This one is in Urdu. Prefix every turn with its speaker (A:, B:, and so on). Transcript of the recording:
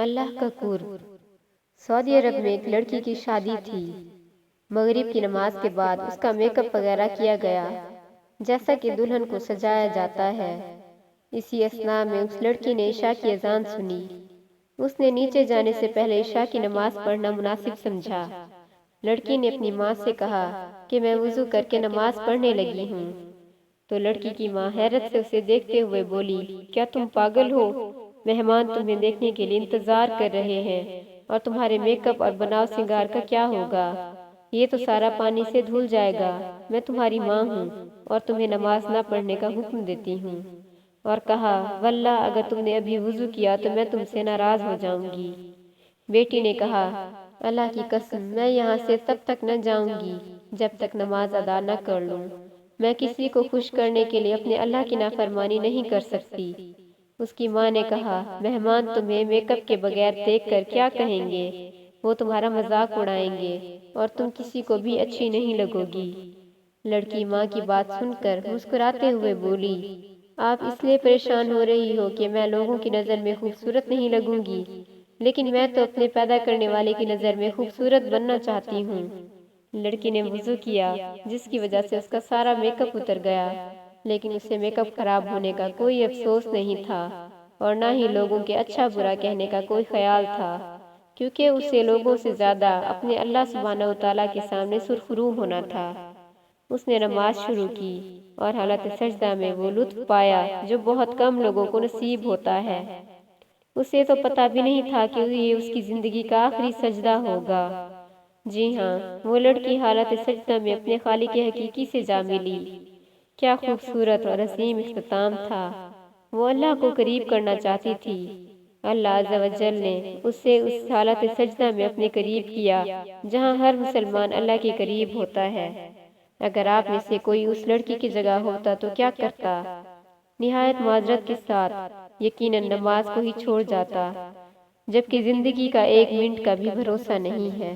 A: اللہ کا قرب۔ سعودی عرب میں ایک لڑکی کی شادی تھی۔ مغرب کی نماز کے بعد اس کا میک اپ وغیرہ کیا گیا جیسا کہ دلہن کو سجایا جاتا ہے۔ اسی اثناء میں اس لڑکی نے عشاء کی اذان سنی۔ اس نے نیچے جانے سے پہلے عشاء کی نماز پڑھنا مناسب سمجھا۔ لڑکی نے اپنی ماں سے کہا کہ میں وضو کر کے نماز پڑھنے لگی ہوں۔ تو لڑکی کی ماں حیرت سے اسے دیکھتے ہوئے بولی، کیا تم پاگل ہو؟ مہمان تمہیں دیکھنے کے لیے انتظار کر رہے ہیں اور تمہارے میک اپ اور بناؤ سنگار کا کیا ہوگا؟ یہ تو سارا پانی سے دھل جائے گا۔ میں تمہاری ماں ہوں اور تمہیں نماز نہ پڑھنے کا حکم دیتی ہوں۔ اور کہا، واللہ اگر تم نے ابھی وضو کیا تو میں تم سے ناراض ہو جاؤں گی۔ بیٹی نے کہا، اللہ کی قسم میں یہاں سے تب تک نہ جاؤں گی جب تک نماز ادا نہ کر لوں۔ میں کسی کو خوش کرنے کے لیے اپنے اللہ کی نافرمانی نہیں کر سکتی۔ اس کی ماں نے کہا، مہمان تمہیں میک اپ کے بغیر دیکھ کر کیا کہیں گے؟ وہ تمہارا مذاق اڑائیں گے اور تم کسی کو بھی اچھی نہیں لگو گی۔ لڑکی ماں کی بات سن کر مسکراتے ہوئے بولی، آپ اس لیے پریشان ہو رہی ہو کہ میں لوگوں کی نظر میں خوبصورت نہیں لگوں گی، لیکن میں تو اپنے پیدا کرنے والے کی نظر میں خوبصورت بننا چاہتی ہوں۔ لڑکی نے وضو کیا جس کی وجہ سے اس کا سارا میک اپ اتر گیا، لیکن اسے میک اپ خراب ہونے کا کوئی افسوس نہیں تھا اور نہ ہی لوگوں کے اچھا برا کہنے کا کوئی خیال تھا، کیونکہ اسے لوگوں سے زیادہ اپنے اللہ سبحانہ وتعالیٰ کے سامنے سرخرو ہونا تھا۔ اس نے نماز شروع کی اور حالت سجدہ میں وہ لطف پایا جو بہت کم لوگوں کو نصیب ہوتا ہے۔ اسے تو پتہ بھی نہیں تھا کہ یہ اس کی زندگی کا آخری سجدہ ہوگا۔ جی ہاں، وہ لڑکی حالت سجدہ میں اپنے خالق حقیقی سے جا ملی۔ کیا خوبصورت اور عظیم اختتام تھا۔ وہ اللہ کو قریب کرنا چاہتی تھی۔ اللہ عز و جل نے اسے اس حالت سجدہ میں اپنے قریب کیا جہاں ہر مسلمان اللہ کے قریب ہوتا ہے۔ اگر آپ میں سے کوئی اس لڑکی کی جگہ ہوتا تو کیا کرتا؟ نہایت معذرت کے ساتھ یقیناً نماز کو ہی چھوڑ جاتا، جبکہ زندگی کا ایک منٹ کا بھی بھروسہ نہیں ہے۔